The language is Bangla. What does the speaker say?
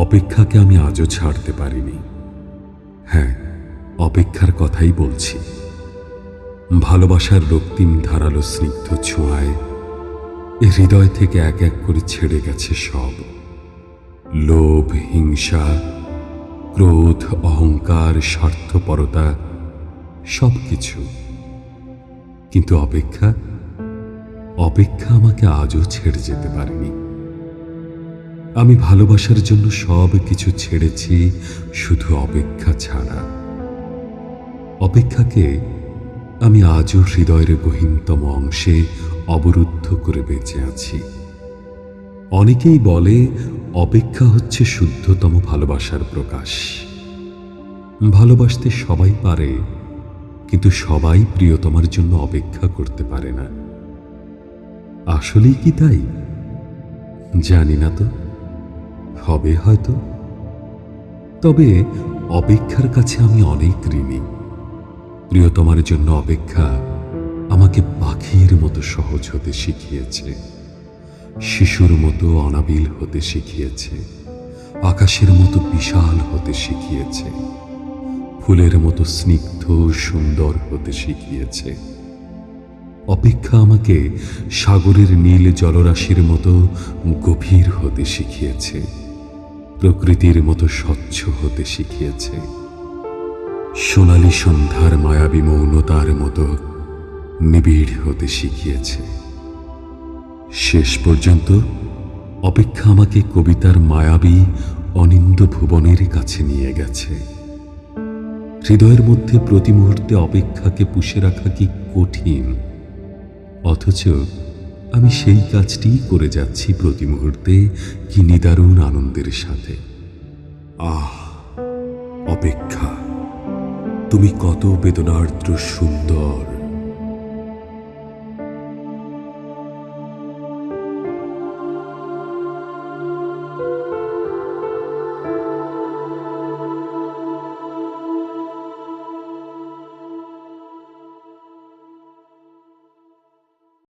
অপেক্ষাকে আমি আজও ছাড়তে পারিনি। হ্যাঁ, অপেক্ষার কথাই বলছি। ভালোবাসার রক্তিম ধারালো স্নিগ্ধ ছোঁয়ায় এ হৃদয় থেকে এক এক করে ছেড়ে গেছে সব লোভ, হিংসা, ক্রোধ, অহংকার, স্বার্থপরতা, সবকিছু। কিন্তু অপেক্ষা অপেক্ষা আমাকে আজও ছেড়ে যেতে পারেনি। আমি ভালোবাসার জন্য সব কিছু ছেড়েছি, শুধু অপেক্ষা ছাড়া। অপেক্ষাকে আমি আজও হৃদয়ের গহীনতম অংশে অবরুদ্ধ করে বেঁচে আছি। অনেকেই বলে অপেক্ষা হচ্ছে শুদ্ধতম ভালোবাসার প্রকাশ। ভালোবাসতে সবাই পারে, কিন্তু সবাই প্রিয়তমার জন্য অপেক্ষা করতে পারে না। আসলেই কি তাই? জানি না তো, হবে হয়তো। তবে অপেক্ষার কাছে আমি অনেক ঋণী। প্রিয়তমার জন্য অপেক্ষা আমাকে পাখির মতো সহজ হতে শিখিয়েছে, শিশুর মতো অনাবিল হতে শিখিয়েছে, আকাশের মতো বিশাল হতে শিখিয়েছে, ফুলের মতো স্নিগ্ধ সুন্দর হতে শিখিয়েছে। অপেক্ষা আমাকে সাগরের নীল জলরাশির মতো গভীর হতে শিখিয়েছে, প্রকৃতির মতো স্বচ্ছ হতে শিখিয়েছে, সোনালী সন্ধ্যার মায়াবী মৌনতার মতো নিবিড় হতে শিখিয়েছে। শেষ পর্যন্ত অপেক্ষা আমাকে কবিতার মায়াবী অনিন্দ্য ভুবনের কাছে নিয়ে গেছে। হৃদয়ের মধ্যে প্রতি মুহূর্তে অপেক্ষাকে পুষে রাখা কি কঠিন, অথচ আমি সেই কাজটিই করে যাচ্ছি প্রতি মুহূর্তে, কি নিদারুণ আনন্দের সাথে। আহ, অপেক্ষা, তুমি কত বেদনার্দ্র সুন্দর,